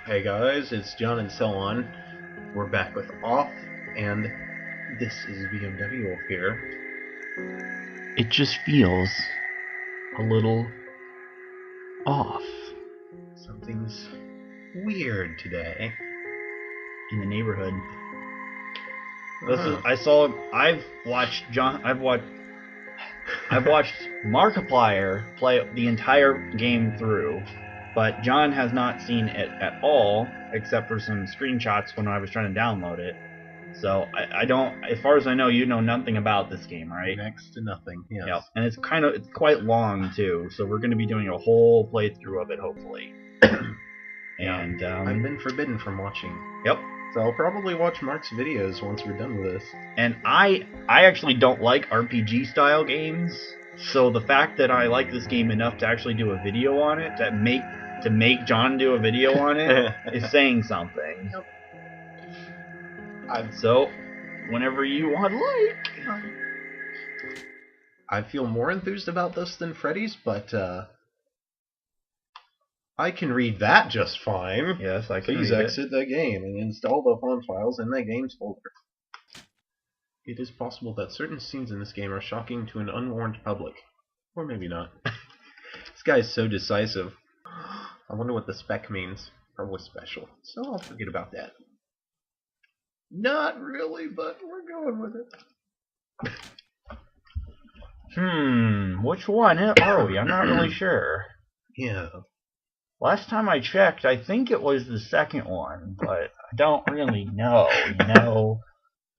Hey guys, it's John and so on. We're back with Off, and this is BMW here. It just feels a little off Something's weird today. in the neighborhood. I've watched Markiplier play the entire game through, but John has not seen it at all, except for some screenshots when I was trying to download it. So I don't, as far as I know, you know nothing about this game, right? Next to nothing, yes. Yep. And it's quite long too, so we're going to be doing a whole playthrough of it, hopefully. And I've been forbidden from watching. Yep. So I'll probably watch Mark's videos once we're done with this. And I actually don't like RPG style games, so the fact that I like this game enough to actually do a video on it, to make John do a video on it, is saying something. Yep. So, whenever you want, I feel more enthused about this than Freddy's, but I can read that just fine. Yes, I can. Please exit the game and install the font files in the games folder. It is possible that certain scenes in this game are shocking to an unwarned public. Or maybe not. This guy is so decisive. I wonder what the spec means. Probably special. So I'll forget about that. Not really, but we're going with it. Which one are we? I'm not really sure. Yeah. Last time I checked, I think it was the second one, but I don't really know.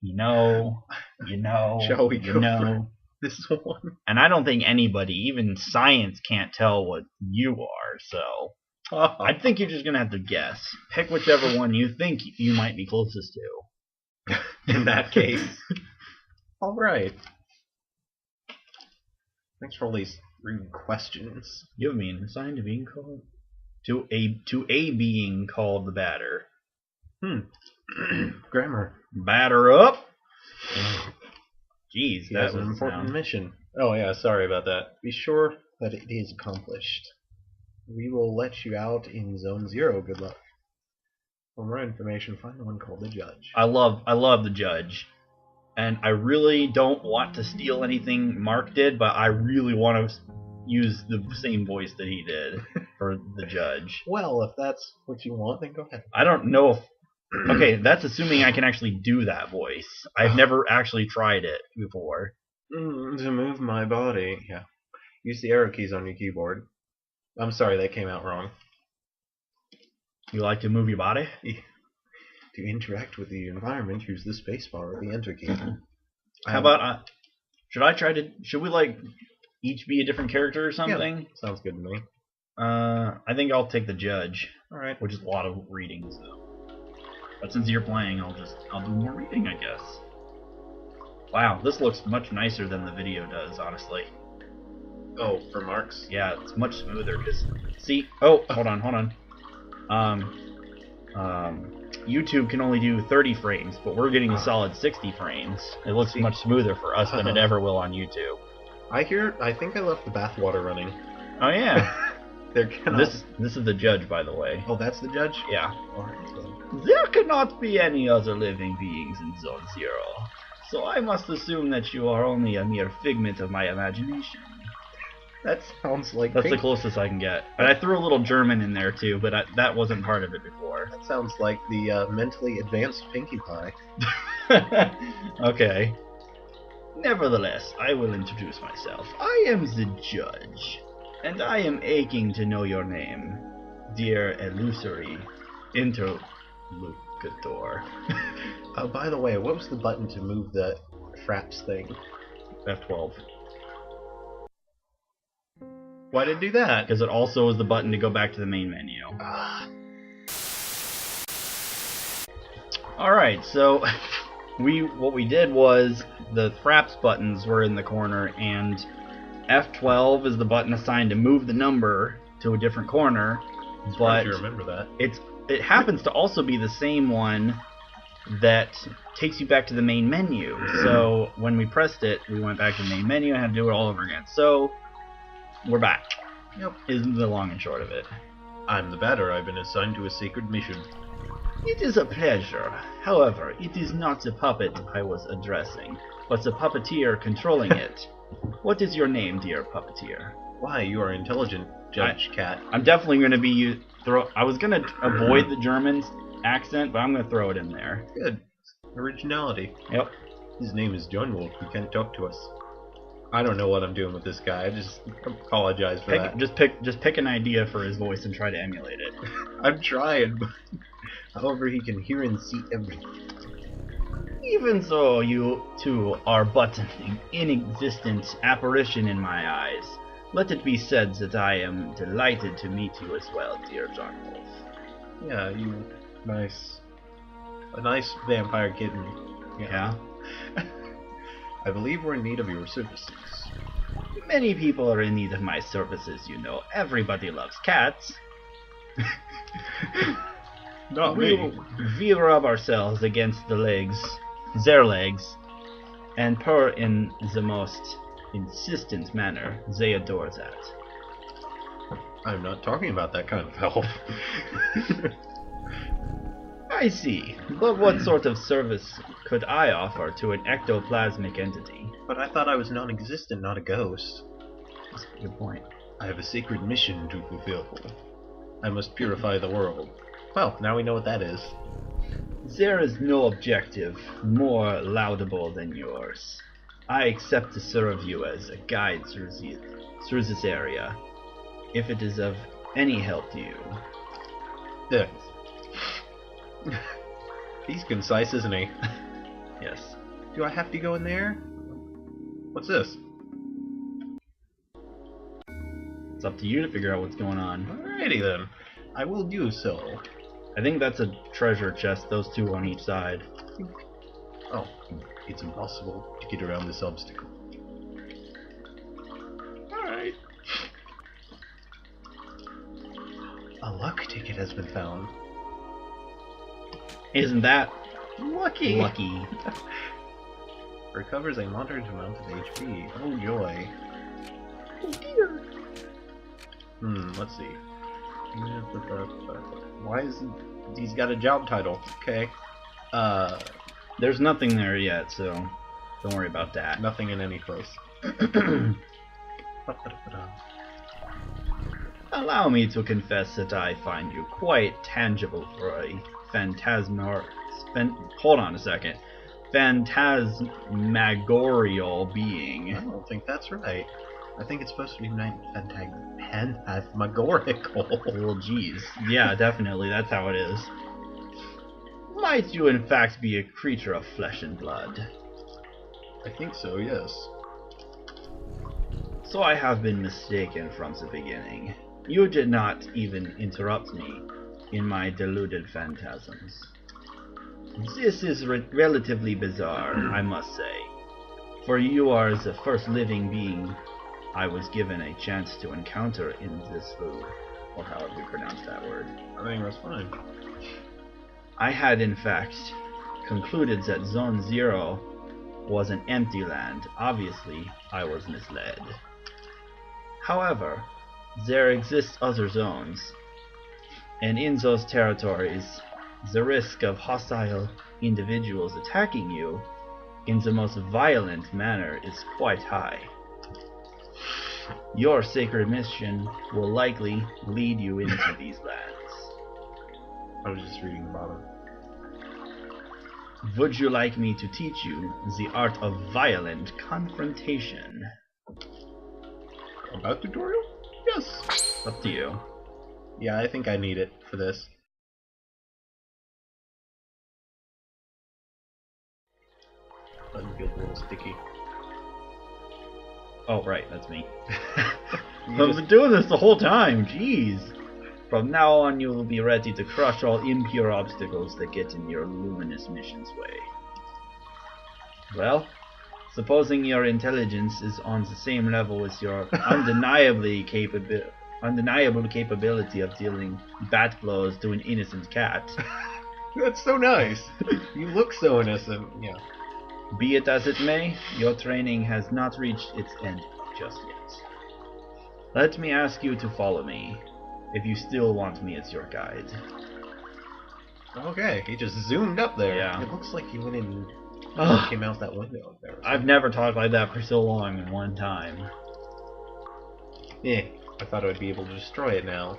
You know. Shall we go for this one? And I don't think anybody, even science, can't tell what you are, so I think you're just going to have to guess. Pick whichever one you think you might be closest to. In that case. Alright. Thanks for all these rude questions. You have been assigned to being called to a being called the batter. Grammar. Batter up. Jeez, That's an important mission. Oh yeah, sorry about that. Be sure that it is accomplished. We will let you out in Zone 0. Good luck. For more information, find the one called the Judge. I love the Judge. And I really don't want to steal anything Mark did, but I really want to use the same voice that he did for the Judge. Well, if that's what you want, then go ahead. I don't know if... Okay, that's assuming I can actually do that voice. I've never actually tried it before. To move my body. Yeah. Use the arrow keys on your keyboard. I'm sorry, that came out wrong. You like to move your body? To interact with the environment, use the spacebar or the enter key. How about... should we, like, each be a different character or something? Yeah, sounds good to me. I think I'll take the Judge. Alright. Which is a lot of reading, so... But since you're playing, I'll do more reading, I guess. Wow, this looks much nicer than the video does, honestly. Oh, for Mark's? Yeah, it's much smoother. Cause see, oh, hold on. YouTube can only do 30 frames, but we're getting a solid 60 frames. It looks much smoother for us than it ever will on YouTube. I think I left the bathwater running. Oh yeah. This is the Judge, by the way. Oh, that's the Judge? Yeah. Alright, then. There cannot be any other living beings in Zone 0, so I must assume that you are only a mere figment of my imagination. That sounds like... That's the closest I can get. But I threw a little German in there, too, but that wasn't part of it before. That sounds like the mentally advanced Pinkie Pie. Okay. Nevertheless, I will introduce myself. I am the Judge, and I am aching to know your name, dear illusory interlocutor. By the way, what was the button to move the fraps thing? F12. Why did it do that? Because it also is the button to go back to the main menu. Alright, so what we did was the fraps buttons were in the corner, and F12 is the button assigned to move the number to a different corner. But you remember that. It happens to also be the same one that takes you back to the main menu. So when we pressed it, we went back to the main menu and had to do it all over again. So we're back. Yep. Is the long and short of it. I'm the batter. I've been assigned to a sacred mission. It is a pleasure. However, it is not the puppet I was addressing, but the puppeteer controlling it. What is your name, dear puppeteer? Why, you are intelligent, Judge Cat. I'm definitely going to be I was going to avoid the German accent, but I'm going to throw it in there. Good. Originality. Yep. His name is John Wolf. He can't talk to us. I don't know what I'm doing with this guy. I just apologize for that. Just pick an idea for his voice and try to emulate it. I'm trying, but however he can hear and see everything. Even so, you two are but an inexistent apparition in my eyes. Let it be said that I am delighted to meet you as well, dear John Wolf. Yeah, a nice vampire kitten. Yeah? I believe we're in need of your services. Many people are in need of my services, you know. Everybody loves cats. Not me. We rub ourselves against their legs, and purr in the most insistent manner. They adore that. I'm not talking about that kind of help. I see. But what sort of service could I offer to an ectoplasmic entity? But I thought I was non-existent, not a ghost. That's a good point. I have a sacred mission to fulfill. I must purify the world. Well, now we know what that is. There is no objective more laudable than yours. I accept to serve you as a guide through this area, if it is of any help to you. Yeah. He's concise, isn't he? Yes. Do I have to go in there? What's this? It's up to you to figure out what's going on. Alrighty then. I will do so. I think that's a treasure chest, those two on each side. Oh, it's impossible to get around this obstacle. Alright. A luck ticket has been found. Isn't that lucky? Lucky. Recovers a moderate amount of HP. Oh joy. Oh dear. Let's see. Why is he's got a job title? Okay. There's nothing there yet, so don't worry about that. Nothing in any place. Allow me to confess that I find you quite tangible for a hold on a second. Phantasmagorial being. I don't think that's right. I think it's supposed to be phantasmagorical. Well, geez. Yeah, definitely. That's how it is. Might you in fact be a creature of flesh and blood? I think so, yes. So I have been mistaken from the beginning. You did not even interrupt me in my deluded phantasms. This is relatively bizarre, I must say, for you are the first living being I was given a chance to encounter in this food, or however you pronounce that word. I think that's fine. I had in fact concluded that Zone 0 was an empty land. Obviously, I was misled. However, there exist other zones, and in those territories, the risk of hostile individuals attacking you in the most violent manner is quite high. Your sacred mission will likely lead you into these lands. I was just reading the bottom. Would you like me to teach you the art of violent confrontation? About tutorial? Yes. Up to you. Yeah, I think I need it for this. Doesn't feel a little sticky. Oh, right, that's me. I've been doing this the whole time, jeez. From now on, you will be ready to crush all impure obstacles that get in your luminous mission's way. Well, supposing your intelligence is on the same level as your undeniable capability of dealing bat blows to an innocent cat. That's so nice. You look so innocent. Yeah. Be it as it may, your training has not reached its end just yet. Let me ask you to follow me. if you still want me as your guide. Okay, he just zoomed up there. Yeah. It looks like he went in Ugh. came out that window up there. I've never talked like that for so long in one time. Yeah, I thought I would be able to destroy it now.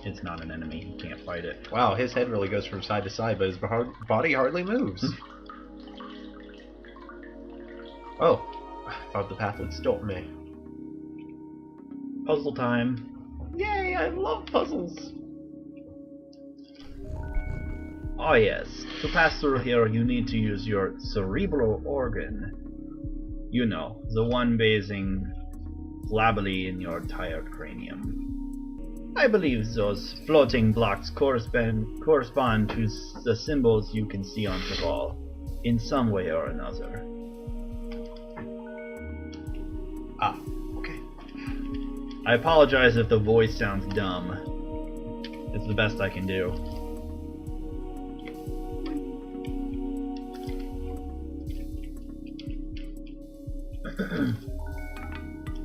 It's not an enemy. You can't fight it. Wow, his head really goes from side to side, but his body hardly moves. Oh, I thought the path would stop me. Puzzle time. Yay, I love puzzles. Oh yes, to pass through here you need to use your cerebral organ. You know, the one basing flabbily in your tired cranium. I believe those floating blocks correspond to the symbols you can see on the wall, in some way or another. Ah, okay. I apologize if the voice sounds dumb. It's the best I can do.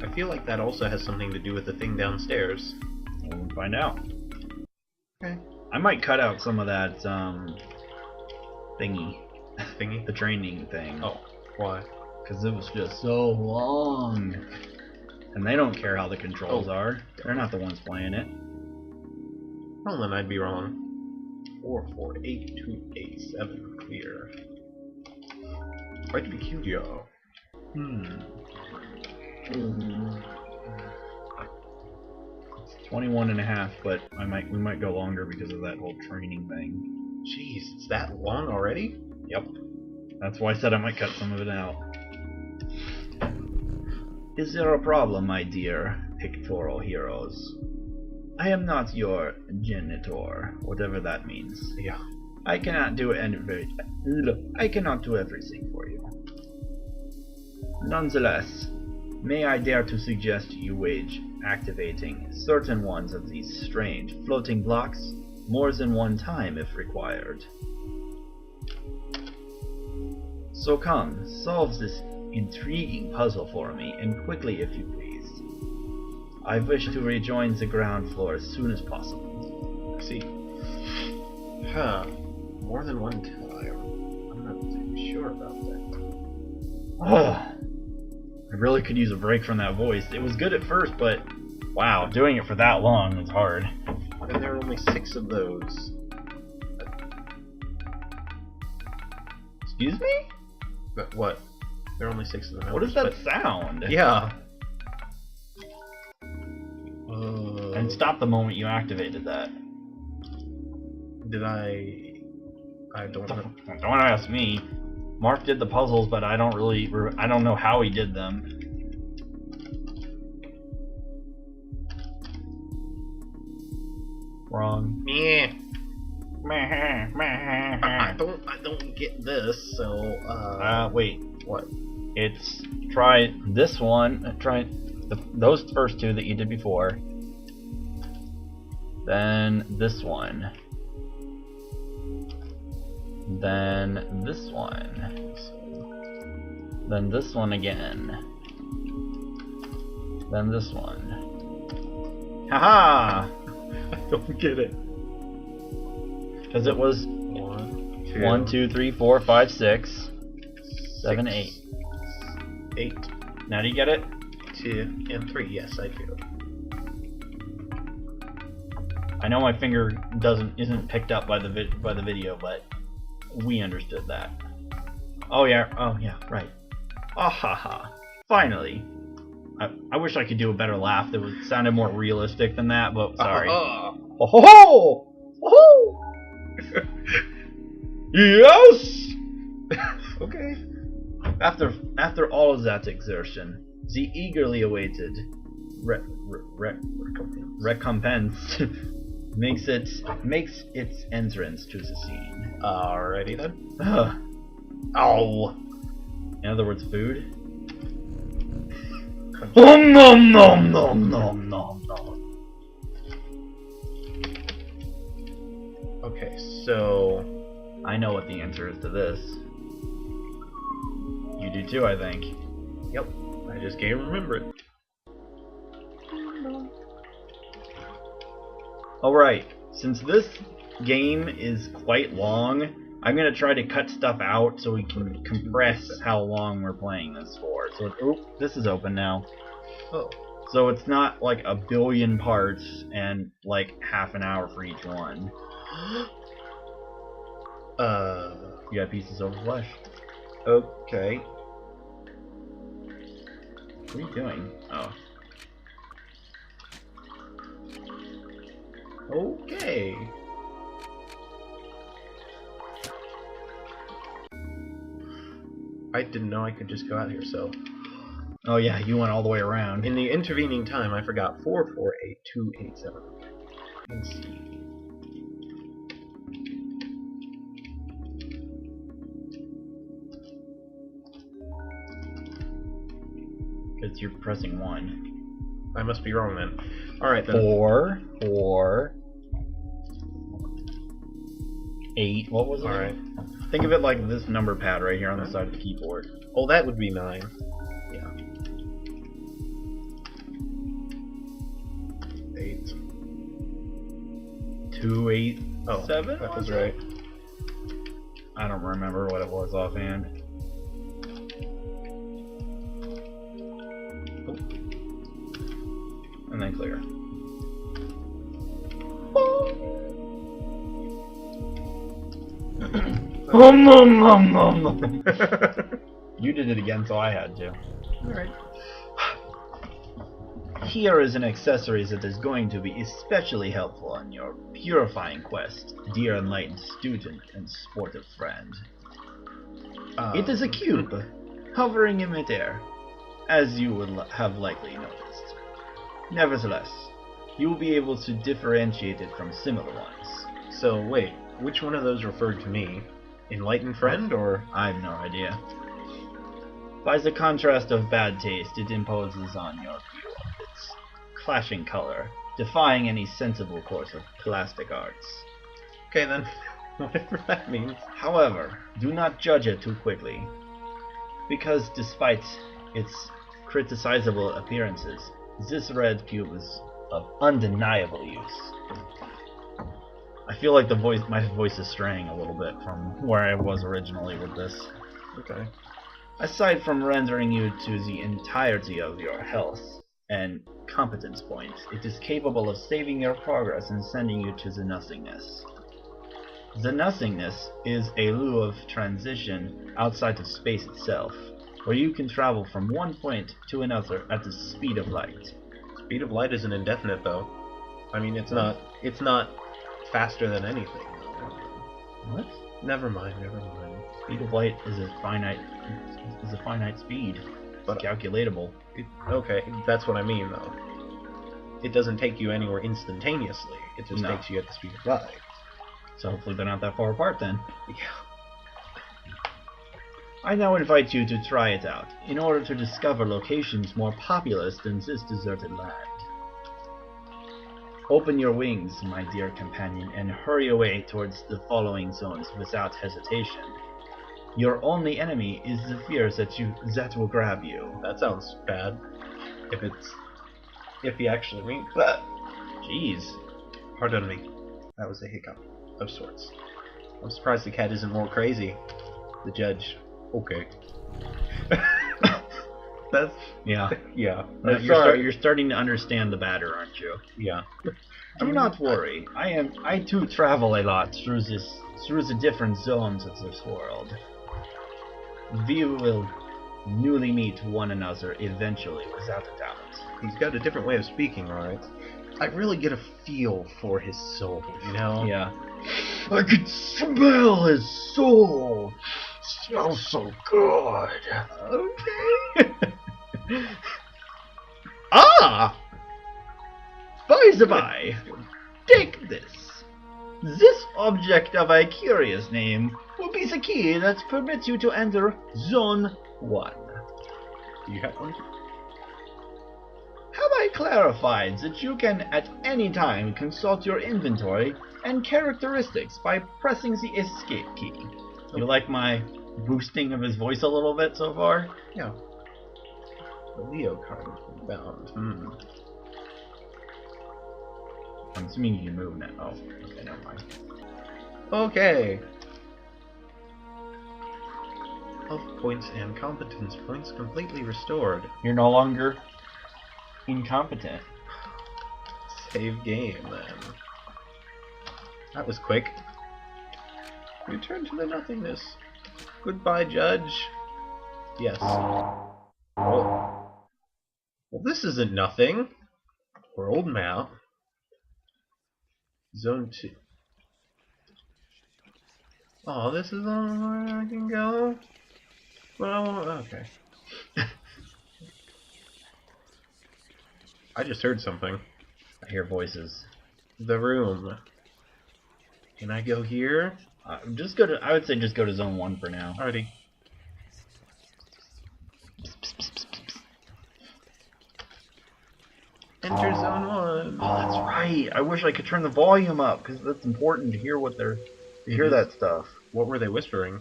I feel like that also has something to do with the thing downstairs. We'll find out. Okay. I might cut out some of that thingy, Thingy? the training thing. Oh, why? Because it was just so long. And they don't care how the controls are. They're not the ones playing it. Well, then I'd be wrong. 448287 clear. Quite peculiar. 21 and a half, but we might go longer because of that whole training thing. Jeez, it's that long already? Yep. That's why I said I might cut some of it out. Is there a problem, my dear pictorial heroes? I am not your genitor, whatever that means. Yeah. I cannot do everything for you. Nonetheless, may I dare to suggest you wage activating certain ones of these strange floating blocks more than one time if required. So come, solve this intriguing puzzle for me, and quickly if you please. I wish to rejoin the ground floor as soon as possible. I see. Huh. More than one time. I'm not too sure about that. Ugh. I really could use a break from that voice. It was good at first, but wow, doing it for that long was hard. And there are only 6 of those. Excuse me? But what? There are only 6 of them. What is that sound? Yeah. And stop the moment you activated that. Did I don't know. Don't ask me. Mark did the puzzles, but I don't know how he did them. Wrong. Yeah. I don't get this, so wait. What? It's try this one, try those first 2 that you did before. Then this one. Then this one. Then this one again. Then this one. Haha! I don't get it. Because it was 1, 2, 3, 4, 5, 6, 7, 8. 8. Now do you get it? 2 and 3. Yes, I do. I know my finger isn't picked up by the video, but we understood that. Oh yeah, right. Ah ha ha. Finally. I wish I could do a better laugh that sounded more realistic than that, but sorry. Oh ho ho! Oh! Yes! Okay. After all of that exertion, the eagerly awaited recompense makes its entrance to the scene. Alrighty then. Ow! In other words, food. Nom nom nom nom nom nom nom. Okay, so I know what the answer is to this. You do too, I think. Yep. I just can't remember it. Alright, since this game is quite long, I'm going to try to cut stuff out so we can compress how long we're playing this for. So, this is open now. Oh. So it's not like a billion parts and like half an hour for each one. You got pieces of flesh. Okay. What are you doing? Oh. Okay. I didn't know I could just go out here, so. Oh yeah, you went all the way around. In the intervening time, I forgot 448287. Let's see. Because you're pressing 1. I must be wrong then. Alright then. 4, 8. What was it? Alright. Think of it like this number pad right here on the side of the keyboard. Oh, that would be 9. Yeah. 8. 2, 8, Oh, 7? that was right. I don't remember what it was offhand. And then clear. You did it again, so I had to. Alright. Here is an accessory that is going to be especially helpful on your purifying quest, dear enlightened student and sportive friend. It is a cube, hovering in midair, as you would have likely noticed. Nevertheless, you will be able to differentiate it from similar ones. So, wait, which one of those referred to me? Enlightened friend, or? I have no idea. By the contrast of bad taste it imposes on your view of its clashing color, defying any sensible course of plastic arts. Okay then, whatever that means. However, do not judge it too quickly, because despite its criticizable appearances, this red cube is of undeniable use. I feel like my voice is straying a little bit from where I was originally with this. Okay. Aside from rendering you to the entirety of your health and competence points, it is capable of saving your progress and sending you to the nothingness. The nothingness is a lieu of transition outside of space itself, where you can travel from one point to another at the speed of light. Speed of light isn't indefinite, though. I mean, it's not faster than anything. What? Never mind. Speed of light is a finite speed, but calculatable. Okay, that's what I mean, though. It doesn't take you anywhere instantaneously. It just takes you at the speed of light. So hopefully they're not that far apart then. Yeah. I now invite you to try it out, in order to discover locations more populous than this deserted land. Open your wings, my dear companion, and hurry away towards the following zones without hesitation. Your only enemy is the fear that will grab you. That sounds bad. If he actually means that. Jeez. Pardon me. That was a hiccup of sorts. I'm surprised the cat isn't more crazy. The judge. Okay. That's yeah. Yeah. You're starting to understand the batter, aren't you? Yeah. Do not worry. I too travel a lot through the different zones of this world. We will newly meet one another eventually, without a doubt. He's got a different way of speaking, alright. I really get a feel for his soul, you know? Yeah. I can smell his soul. Smells so good. Okay. Ah! By the by, take this. This object of a curious name will be the key that permits you to enter Zone 1. Do you have one? Have I clarified that you can at any time consult your inventory and characteristics by pressing the escape key? You like my boosting of his voice a little bit so far? Yeah. The Leo card has been found. I'm assuming you can move now. Oh, okay, never mind. Okay. Health points and competence points completely restored. You're no longer incompetent. Save game, then. That was quick. Return to the nothingness. Goodbye, Judge. Yes. Oh. Well, this isn't nothing. World map. Zone 2. Oh, this is on where I can go? Well, okay. I just heard something. I hear voices. The room. Can I go here? Just go to. I would say just go to Zone 1 for now. Alrighty. Enter Zone 1. Oh, that's right. I wish I could turn the volume up because that's important to hear what they're to hear that stuff. What were they whispering?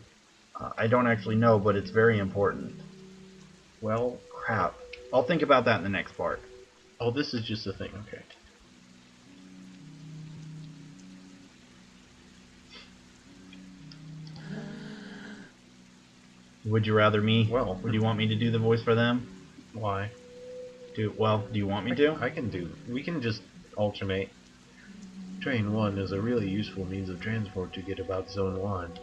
I don't actually know, but it's very important. Well, Crap. I'll think about that in the next part. oh, this is just a thing. Okay. Would you rather me? Well, Would you want me to do the voice for them? why? Do you want me to? I can do. We can just alternate. Train 1 is a really useful means of transport to get about Zone 1.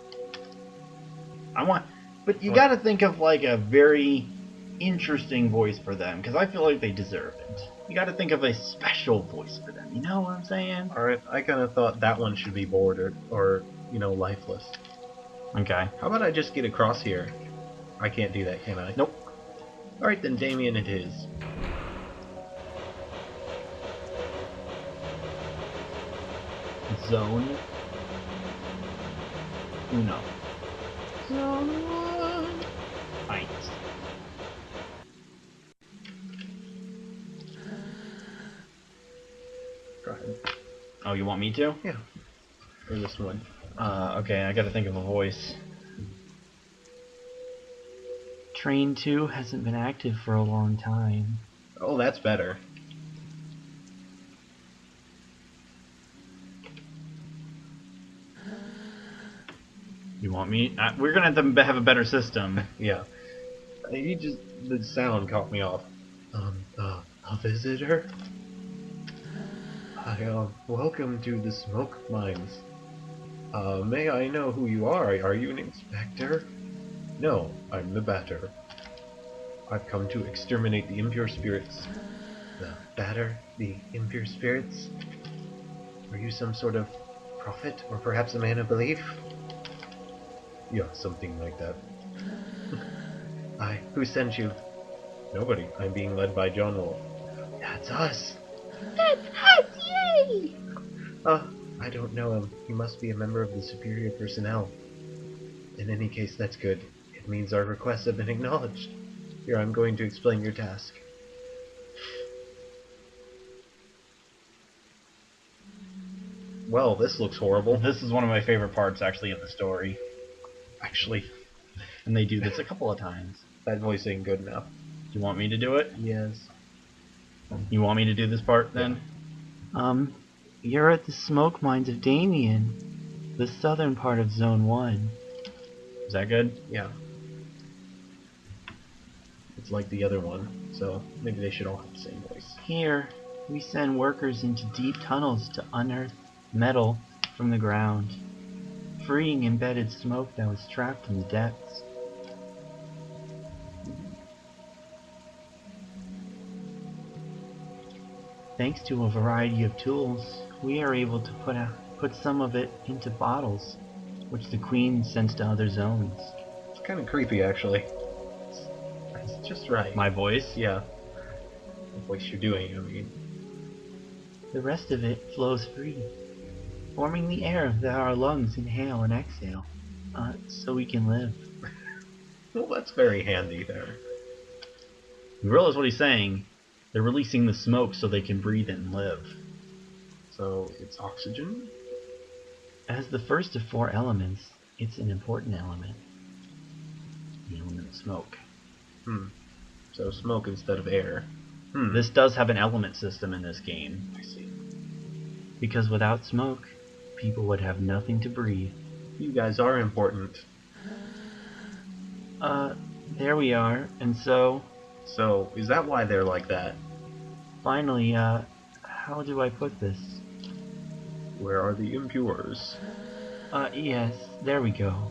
But you got to think of like a very interesting voice for them because I feel like they deserve it. You got to think of a special voice for them. You know what I'm saying? Alright, I kind of thought that one should be bored or lifeless. Okay. How about I just get across here? I can't do that, can I? Nope. Alright then, Damien it is. Zone Uno. Zone 1. Right. Go ahead. Oh, you want me to? Yeah. For this one. Okay, I gotta think of a voice. Train 2 hasn't been active for a long time. Oh, that's better. You want me? We're gonna have to have a better system. Yeah. The sound caught me off. A visitor? Welcome to the smoke mines. May I know who you are? Are you an inspector? No, I'm the Batter. I've come to exterminate the impure spirits. The Batter? The impure spirits? Are you some sort of prophet, or perhaps a man of belief? Yeah, something like that. Who sent you? Nobody. I'm being led by John Wolf. That's us! That's us, yay! I don't know him. He must be a member of the superior personnel. In any case, that's good. It means our requests have been acknowledged. Here, I'm going to explain your task. Well, this looks horrible. This is one of my favorite parts, actually, of the story. Actually, And they do this a couple of times. that voice ain't good enough. Do you want me to do it? Yes. You want me to do this part, then? You're at the smoke mines of Damien, the southern part of Zone 1. Is that good? Yeah. It's like the other one, so maybe they should all have the same voice. Here, we send workers into deep tunnels to unearth metal from the ground, freeing embedded smoke that was trapped in the depths. Thanks to a variety of tools, we are able to put some of it into bottles, which the Queen sends to other zones. It's kind of creepy, actually. It's just right. My voice? Yeah. The voice you're doing, I mean. The rest of it flows free, forming the air that our lungs inhale and exhale, so we can live. Well, that's very handy there. You realize what he's saying? They're releasing the smoke so they can breathe it and live. So, it's oxygen? As the first of 4 elements, it's an important element. The element of smoke. So, smoke instead of air. This does have an element system in this game. I see. Because without smoke, people would have nothing to breathe. You guys are important. There we are, and so, So, is that why they're like that? finally, how do I put this? Where are the impures? Yes, there we go.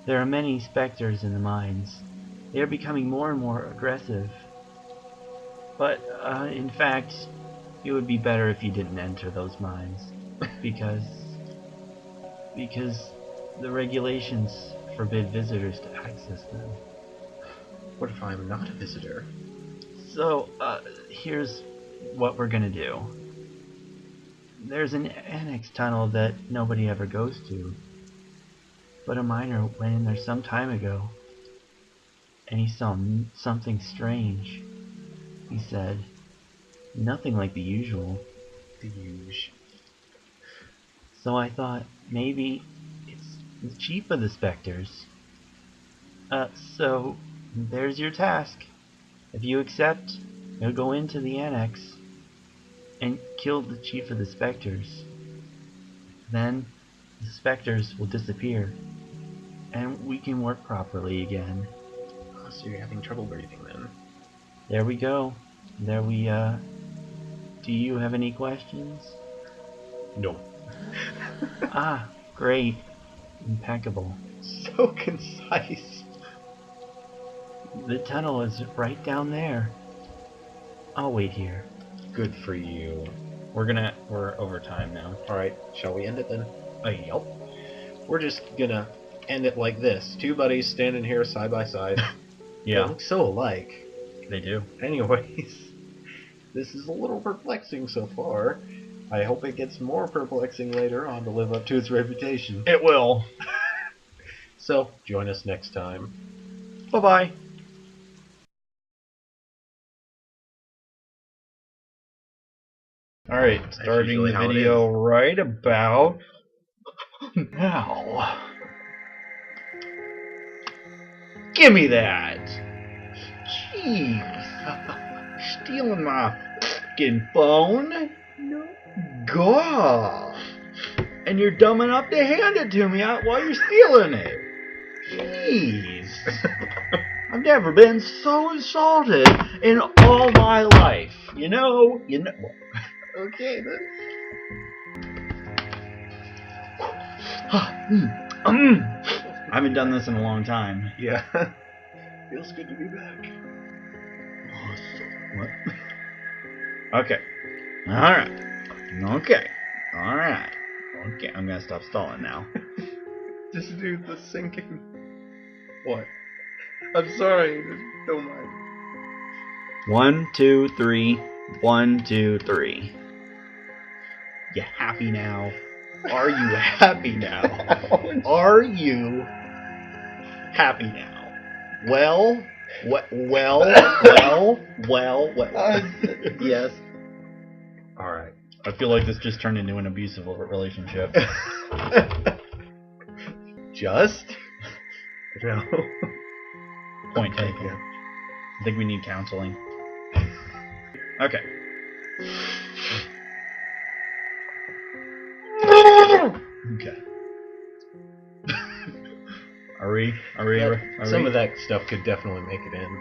There are many specters in the mines. They are becoming more and more aggressive. But, in fact, it would be better if you didn't enter those mines. Because the regulations forbid visitors to access them. What if I'm not a visitor? So, here's what we're gonna do. There's an annex tunnel that nobody ever goes to. But a miner went in there some time ago, and he saw something strange. He said, nothing like the usual. The huge. So I thought, maybe it's the chief of the Spectres. So there's your task. If you accept, you'll go into the annex and kill the chief of the Spectres. Then the Spectres will disappear, and we can work properly again. Oh, so you're having trouble breathing then? There we go. There we, do you have any questions? No. Ah, great. Impeccable. So concise. The tunnel is right down there. I'll wait here. Good for you. We're over time now. Alright, shall we end it then? Yep. We're just gonna end it like this. Two buddies standing here side by side. They Yeah, look so alike. they do. Anyways, this is a little perplexing so far. I hope it gets more perplexing later on to live up to its reputation. It will. So, join us next time. Bye-bye. Alright, starting usually the how it video right about now. Give me that! Jeez! Stealing my fucking phone? No. Gosh! And you're dumb enough to hand it to me while you're stealing it. Jeez! I've never been so insulted in all my life. You know. Okay then. I haven't done this in a long time. Yeah. Feels good to be back. What? Okay. Alright. Okay. Alright. Okay, I'm gonna stop stalling now. Just do the sinking. What? I'm sorry. Don't mind. 1, 2, 3. 1, 2, 3. You happy now? Are you happy now? Are you happy now? Well. Yes. Alright. I feel like this just turned into an abusive relationship. Just? No. Point Okay, taken. yeah. I think we need counseling. Okay. Okay. Are we? Some of that stuff could definitely make it in.